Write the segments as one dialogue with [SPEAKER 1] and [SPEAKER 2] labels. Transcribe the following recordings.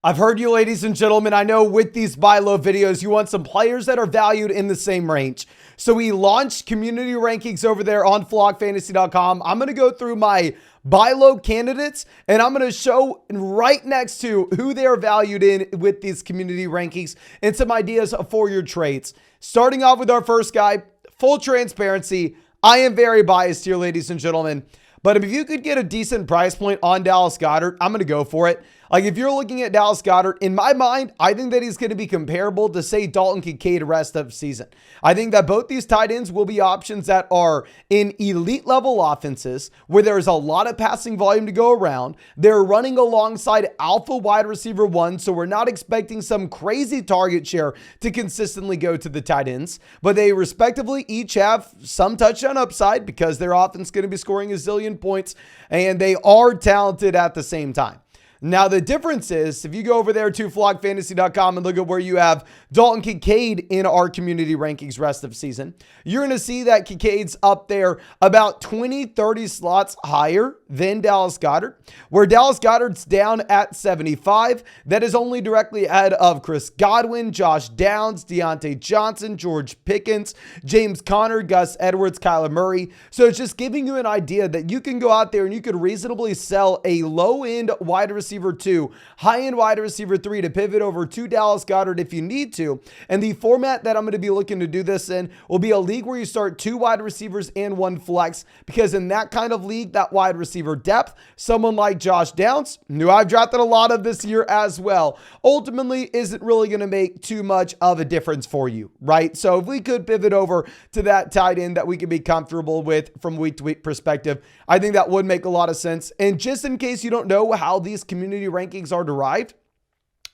[SPEAKER 1] I've heard you, ladies and gentlemen. I know with these buy low videos, you want some players that are valued in the same range. So we launched community rankings over there on flockfantasy.com. I'm going to go through my buy low candidates, and I'm going to show right next to who they're valued in with these community rankings and some ideas for your trades. Starting off with our first guy, full transparency. I am very biased here, ladies and gentlemen. But if you could get a decent price point on Dallas Goedert, I'm going to go for it. Like, if you're looking at Dallas Goedert, in my mind, I think that he's going to be comparable to, say, Dalton Kincaid rest of season. I think that both these tight ends will be options that are in elite level offenses where there's a lot of passing volume to go around. They're running alongside alpha wide receiver one, so we're not expecting some crazy target share to consistently go to the tight ends. But they respectively each have some touchdown upside because their offense is going to be scoring a zillion points, and they are talented at the same time. Now, the difference is, if you go over there to flockfantasy.com and look at where you have Dalton Kincaid in our community rankings rest of season, you're going to see that Kincaid's up there about 20, 30 slots higher than Dallas Goedert, where Dallas Goedert's down at 75. That is only directly ahead of Chris Godwin, Josh Downs, Deontay Johnson, George Pickens, James Conner, Gus Edwards, Kyler Murray. So it's just giving you an idea that you can go out there and you could reasonably sell a low-end wide receiver 2, high-end wide receiver 3 to pivot over to Dallas Goedert if you need to. And the format that I'm going to be looking to do this in will be a league where you start 2 wide receivers and 1 flex, because in that kind of league, that wide receiver depth, someone like Josh Downs, who I've drafted a lot of this year as well, ultimately isn't really going to make too much of a difference for you, right? So if we could pivot over to that tight end that we could be comfortable with from week to week perspective, I think that would make a lot of sense. And just in case you don't know how these community rankings are derived,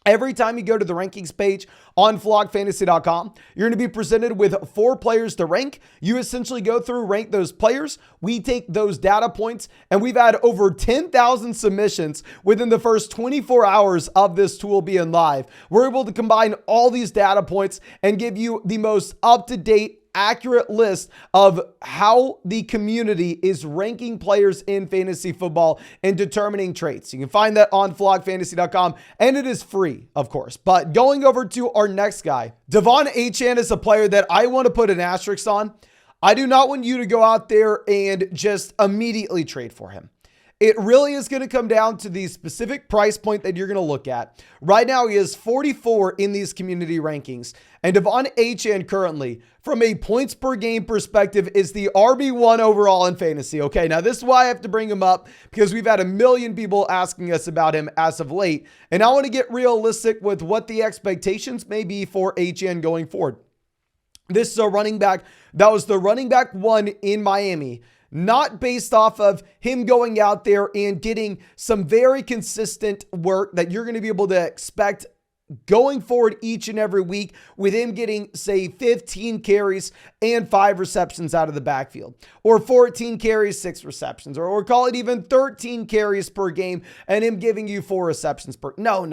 [SPEAKER 1] every time you go to the rankings page on flockfantasy.com, you're going to be presented with 4 players to rank. You essentially go through, rank those players. We take those data points, and we've had over 10,000 submissions within the first 24 hours of this tool being live. We're able to combine all these data points and give you the most up-to-date, accurate list of how the community is ranking players in fantasy football and determining traits. You can find that on flockfantasy.com, and it is free, of course. But going over to our next guy, Devon Achane is a player that I want to put an asterisk on. I do not want you to go out there and just immediately trade for him. It really is going to come down to the specific price point that you're going to look at. Right now, he is 44 in these community rankings. And Devon Achane currently, from a points per game perspective, is the RB1 overall in fantasy. Okay, now this is why I have to bring him up, because we've had a million people asking us about him as of late. And I want to get realistic with what the expectations may be for Achane going forward. This is a running back that was the running back 1 in Miami, not based off of him going out there and getting some very consistent work that you're going to be able to expect going forward each and every week, with him getting, say, 15 carries and 5 receptions out of the backfield, or 14 carries, 6 receptions, or call it even 13 carries per game and him giving you 4 receptions per. No.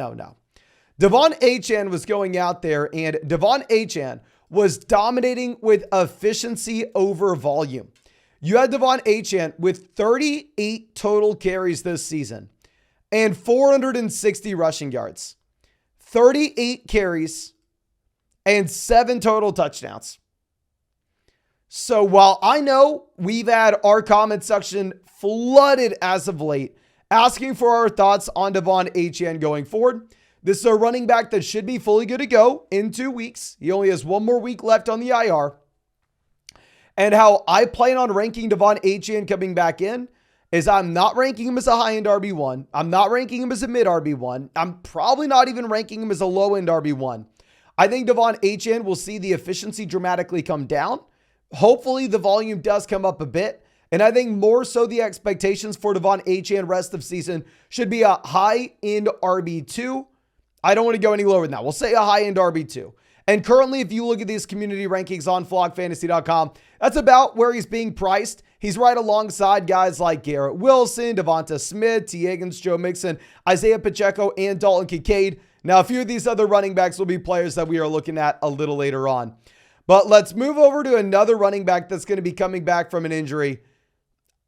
[SPEAKER 1] Devon Achane was going out there, and Devon Achane was dominating with efficiency over volume. You had Devon Achane with 38 total carries this season and 460 rushing yards. 38 carries and 7 total touchdowns. So while I know we've had our comment section flooded as of late, asking for our thoughts on Devon Achane going forward, this is a running back that should be fully good to go in 2 weeks. He only has 1 more week left on the IR. And how I plan on ranking Devon Achane coming back in is I'm not ranking him as a high-end RB1. I'm not ranking him as a mid RB1. I'm probably not even ranking him as a low-end RB1. I think Devon Achane will see the efficiency dramatically come down. Hopefully the volume does come up a bit. And I think more so the expectations for Devon Achane rest of season should be a high-end RB2. I don't want to go any lower than that. We'll say a high-end RB2. And currently, if you look at these community rankings on flockfantasy.com, that's about where he's being priced. He's right alongside guys like Garrett Wilson, Devonta Smith, T. Higgins, Joe Mixon, Isaiah Pacheco, and Dalton Kincaid. Now, a few of these other running backs will be players that we are looking at a little later on. But let's move over to another running back that's going to be coming back from an injury.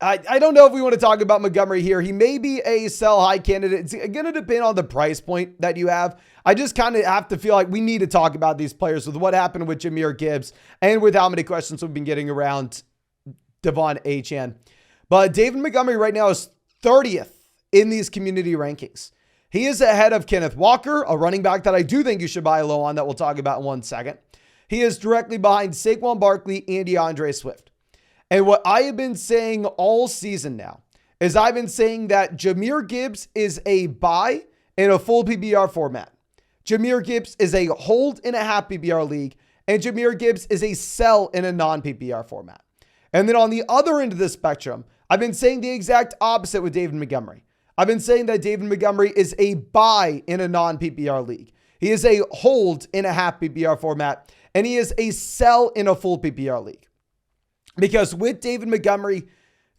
[SPEAKER 1] I don't know if we want to talk about Montgomery here. He may be a sell high candidate. It's going to depend on the price point that you have. I just kind of have to feel like we need to talk about these players with what happened with Jahmyr Gibbs and with how many questions we've been getting around Devon Achane. But David Montgomery right now is 30th in these community rankings. He is ahead of Kenneth Walker, a running back that I do think you should buy low on that we'll talk about in 1 second. He is directly behind Saquon Barkley and DeAndre Swift. And what I have been saying all season now is I've been saying that Jahmyr Gibbs is a buy in a full PPR format. Jahmyr Gibbs is a hold in a half PPR league, and Jahmyr Gibbs is a sell in a non-PPR format. And then on the other end of the spectrum, I've been saying the exact opposite with David Montgomery. I've been saying that David Montgomery is a buy in a non-PPR league. He is a hold in a half PPR format, and he is a sell in a full PPR league. Because with David Montgomery,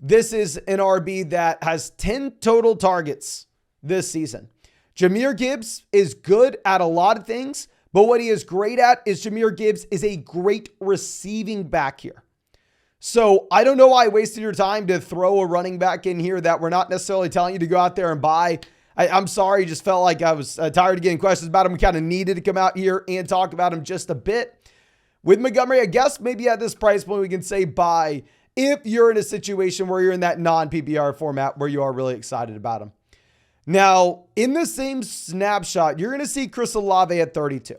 [SPEAKER 1] this is an RB that has 10 total targets this season. Jahmyr Gibbs is good at a lot of things, but what he is great at is Jahmyr Gibbs is a great receiving back here. So I don't know why I wasted your time to throw a running back in here that we're not necessarily telling you to go out there and buy. I'm sorry, just felt like I was tired of getting questions about him. We kind of needed to come out here and talk about him just a bit. With Montgomery, I guess maybe at this price point, we can say buy if you're in a situation where you're in that non-PPR format where you are really excited about him. Now, in the same snapshot, you're going to see Chris Olave at 32.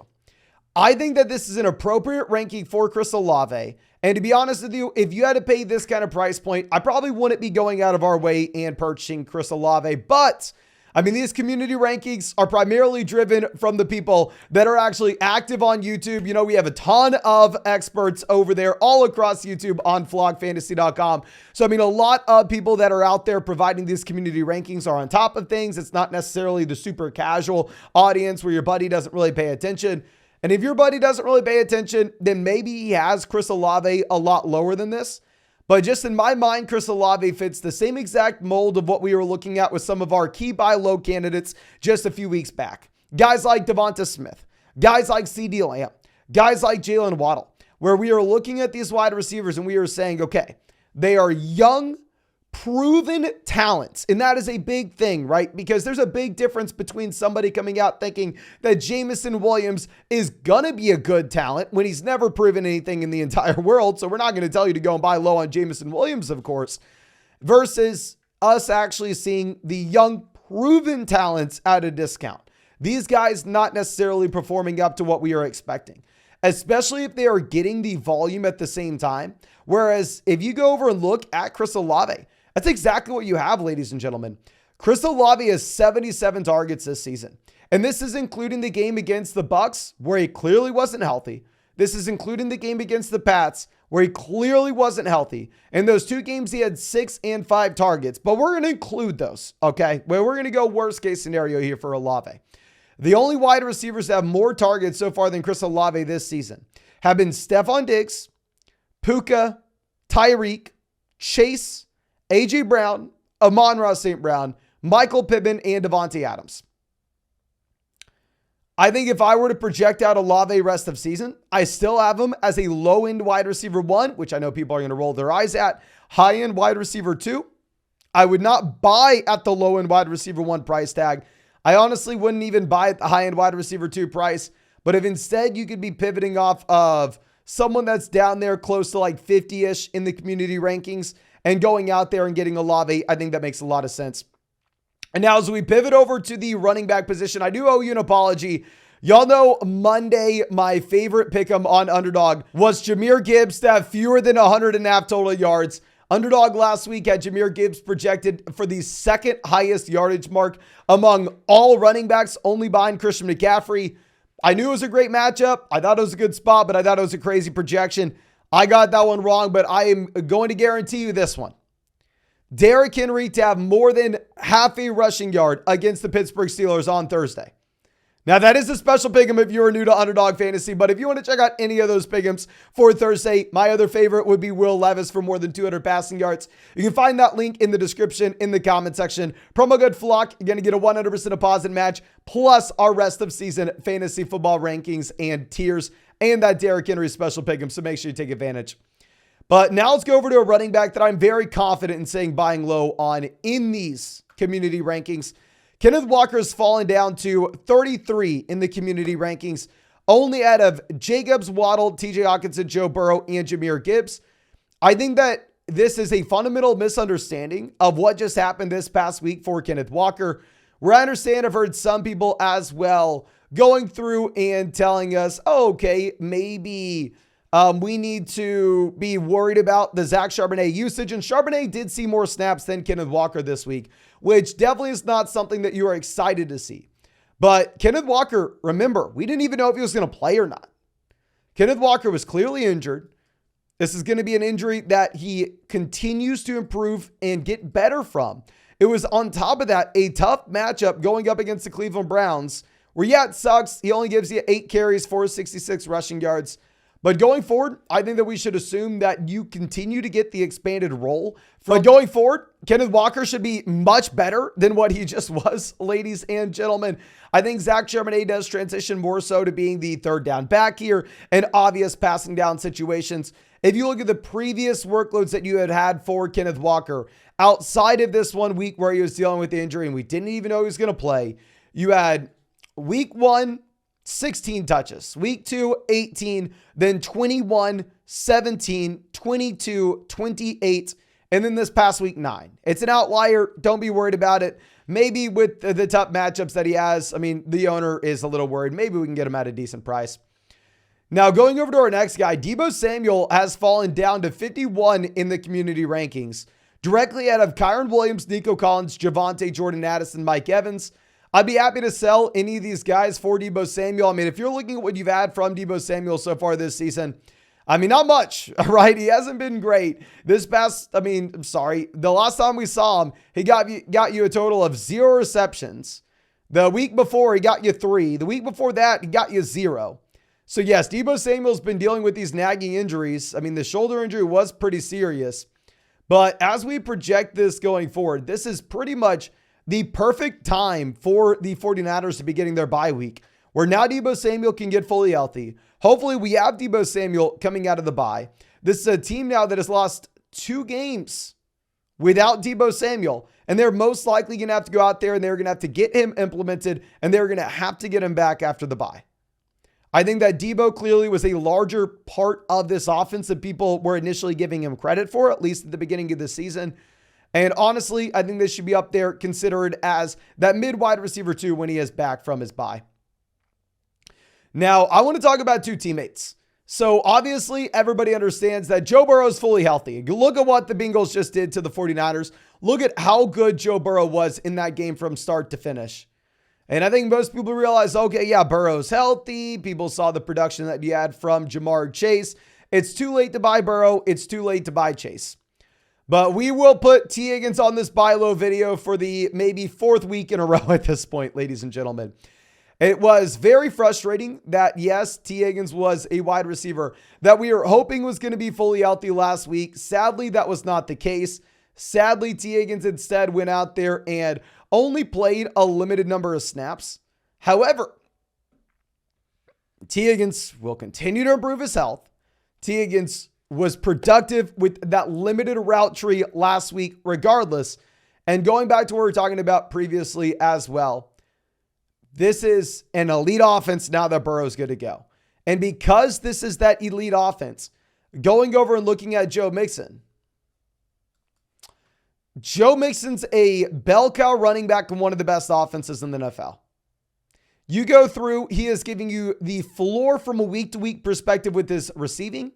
[SPEAKER 1] I think that this is an appropriate ranking for Chris Olave. And to be honest with you, if you had to pay this kind of price point, I probably wouldn't be going out of our way and purchasing Chris Olave. But I mean, these community rankings are primarily driven from the people that are actually active on YouTube. You know, we have a ton of experts over there all across YouTube on fantasyfootball.com. So, I mean, a lot of people that are out there providing these community rankings are on top of things. It's not necessarily the super casual audience where your buddy doesn't really pay attention. And if your buddy doesn't really pay attention, then maybe he has Chris Olave a lot lower than this. But just in my mind, Chris Olave fits the same exact mold of what we were looking at with some of our key buy low candidates just a few weeks back. Guys like Devonta Smith, guys like CeeDee Lamb, guys like Jalen Waddle, where we are looking at these wide receivers and we are saying, okay, they are young, proven talents. And that is a big thing, right? Because there's a big difference between somebody coming out thinking that Jameson Williams is going to be a good talent when he's never proven anything in the entire world. So we're not going to tell you to go and buy low on Jameson Williams, of course, versus us actually seeing the young, proven talents at a discount. These guys not necessarily performing up to what we are expecting, especially if they are getting the volume at the same time. Whereas if you go over and look at Chris Olave, that's exactly what you have, ladies and gentlemen. Chris Olave has 77 targets this season. And this is including the game against the Bucs, where he clearly wasn't healthy. This is including the game against the Pats, where he clearly wasn't healthy. In those 2 games, he had 6 and 5 targets. But we're going to include those, okay? Well, we're going to go worst case scenario here for Olave. The only wide receivers that have more targets so far than Chris Olave this season have been Stephon Diggs, Puka, Tyreek, Chase, A.J. Brown, Amon-Ra St. Brown, Michael Pittman, and Devontae Adams. I think if I were to project out Olave rest of season, I still have him as a low-end wide receiver 1, which I know people are going to roll their eyes at. High-end wide receiver 2. I would not buy at the low-end wide receiver 1 price tag. I honestly wouldn't even buy at the high-end wide receiver 2 price. But if instead you could be pivoting off of someone that's down there close to like 50-ish in the community rankings and going out there and getting Olave, I think that makes a lot of sense. And now as we pivot over to the running back position, I do owe you an apology. Y'all know Monday, my favorite pick'em on Underdog was Jahmyr Gibbs to have fewer than 100.5 total yards. Underdog last week had Jahmyr Gibbs projected for the second highest yardage mark among all running backs, only behind Christian McCaffrey. I knew it was a great matchup. I thought it was a good spot, but I thought it was a crazy projection. I got that one wrong, but I am going to guarantee you this one. Derrick Henry to have more than half a rushing yard against the Pittsburgh Steelers on Thursday. Now, that is a special pick'em if you are new to Underdog Fantasy, but if you want to check out any of those pick'ems for Thursday, my other favorite would be Will Levis for more than 200 passing yards. You can find that link in the description in the comment section. Promo code FLOCK, you're going to get a 100% deposit match, plus our rest of season fantasy football rankings and tiers, and that Derrick Henry special pick'em, so make sure you take advantage. But now let's go over to a running back that I'm very confident in saying buying low on in these community rankings. Kenneth Walker has fallen down to 33 in the community rankings, only out of Jacobs, Waddle, TJ Hawkinson, Joe Burrow, and Jahmyr Gibbs. I think that this is a fundamental misunderstanding of what just happened this past week for Kenneth Walker, where I understand I've heard some people as well going through and telling us, oh, okay, maybe we need to be worried about the Zach Charbonnet usage. And Charbonnet did see more snaps than Kenneth Walker this week, which definitely is not something that you are excited to see. But Kenneth Walker, remember, we didn't even know if he was going to play or not. Kenneth Walker was clearly injured. This is going to be an injury that he continues to improve and get better from. It was on top of that, a tough matchup going up against the Cleveland Browns, where yeah, it sucks. He only gives you 8 carries, 466 rushing yards. But going forward, I think that we should assume that you continue to get the expanded role. But going forward, Kenneth Walker should be much better than what he just was, ladies and gentlemen. I think Zach Charbonnet does transition more so to being the third down back here and obvious passing down situations. If you look at the previous workloads that you had for Kenneth Walker, outside of this 1 week where he was dealing with the injury and we didn't even know he was going to play, you had week 1, 16 touches, week 2, 18, then 21, 17, 22, 28, and then this past week, 9. It's an outlier. Don't be worried about it. Maybe with the tough matchups that he has, I mean, the owner is a little worried. Maybe we can get him at a decent price. Now, going over to our next guy, Deebo Samuel has fallen down to 51 in the community rankings, directly out of Kyron Williams, Nico Collins, Javonte, Jordan Addison, Mike Evans. I'd be happy to sell any of these guys for Deebo Samuel. I mean, if you're looking at what you've had from Deebo Samuel so far this season, I mean, not much, right? He hasn't been great. The last time we saw him, he got you a total of 0 receptions. The week before, he got you 3. The week before that, he got you 0. So yes, Deebo Samuel's been dealing with these nagging injuries. I mean, the shoulder injury was pretty serious. But as we project this going forward, this is pretty much the perfect time for the 49ers to be getting their bye week, where now Deebo Samuel can get fully healthy. Hopefully we have Deebo Samuel coming out of the bye. This is a team now that has lost 2 games without Deebo Samuel, and they're most likely going to have to go out there and they're going to have to get him implemented, and they're going to have to get him back after the bye. I think that Deebo clearly was a larger part of this offense than people were initially giving him credit for, at least at the beginning of the season. And honestly, I think this should be up there considered as that mid wide receiver 2 when he is back from his bye. Now, I want to talk about 2 teammates. So obviously, everybody understands that Joe Burrow is fully healthy. Look at what the Bengals just did to the 49ers. Look at how good Joe Burrow was in that game from start to finish. And I think most people realize, okay, yeah, Burrow's healthy. People saw the production that he had from Jamar Chase. It's too late to buy Burrow. It's too late to buy Chase. But we will put T. Higgins on this buy low video for the maybe 4th week in a row at this point, ladies and gentlemen. It was very frustrating that, yes, T. Higgins was a wide receiver that we were hoping was going to be fully healthy last week. Sadly, that was not the case. Sadly, T. Higgins instead went out there and only played a limited number of snaps. However, T. Higgins will continue to improve his health. T. Higgins was productive with that limited route tree last week regardless. And going back to what we were talking about previously as well, this is an elite offense now that Burrow's good to go. And because this is that elite offense, going over and looking at Joe Mixon, Joe Mixon's a bell cow running back in one of the best offenses in the NFL. You go through, he is giving you the floor from a week-to-week perspective with his receiving.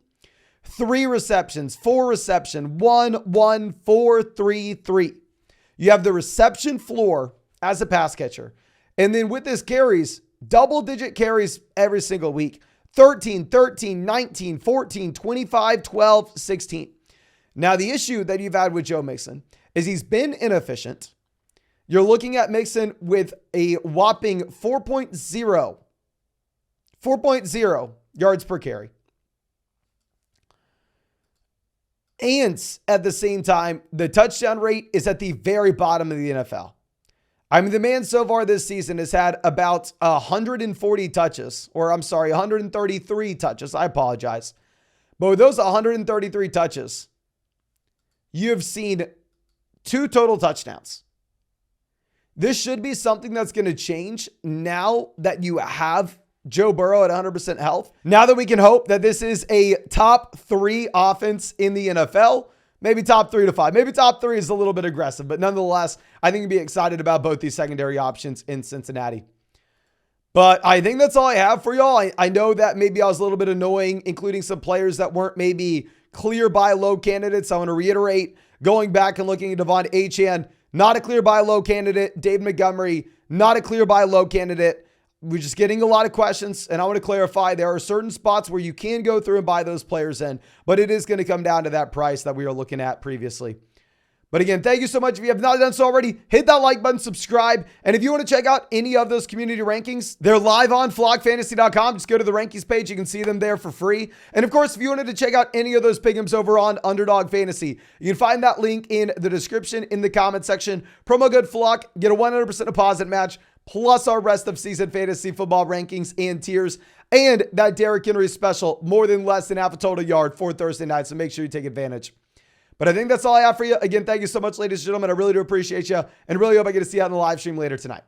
[SPEAKER 1] 3 receptions, 4 reception, 1, 1, 4, 3, 3. You have the reception floor as a pass catcher. And then with his carries, double-digit carries every single week. 13, 13, 19, 14, 25, 12, 16. Now, the issue that you've had with Joe Mixon is he's been inefficient. You're looking at Mixon with a whopping 4.0 yards per carry. And at the same time, the touchdown rate is at the very bottom of the NFL. I mean, the man so far this season has had about 140 touches, or I'm sorry, 133 touches. I apologize. But with those 133 touches, you have seen 2 total touchdowns. This should be something that's going to change now that you have Joe Burrow at 100% health. Now that we can hope that this is a top 3 offense in the NFL, maybe top 3 to 5. Maybe top 3 is a little bit aggressive, but nonetheless, I think you'd be excited about both these secondary options in Cincinnati. But I think that's all I have for y'all. I know that maybe I was a little bit annoying, including some players that weren't maybe clear buy low candidates. I want to reiterate, going back and looking at Devon Achane, not a clear buy low candidate. Dave Montgomery, not a clear buy low candidate. We're just getting a lot of questions, and I want to clarify there are certain spots where you can go through and buy those players in, but it is going to come down to that price that we were looking at previously. But again, thank you so much. If you have not done so already, hit that like button, subscribe. And if you want to check out any of those community rankings, they're live on flockfantasy.com. Just go to the rankings page. You can see them there for free. And of course, if you wanted to check out any of those pick'ems over on Underdog Fantasy, you can find that link in the description in the comment section. Promo code FLOCK, get a 100% deposit match, plus our rest of season fantasy football rankings and tiers, and that Derrick Henry special, more than less than half a total yard for Thursday night. So make sure you take advantage. But I think that's all I have for you. Again, thank you so much, ladies and gentlemen. I really do appreciate you, and really hope I get to see you on the live stream later tonight.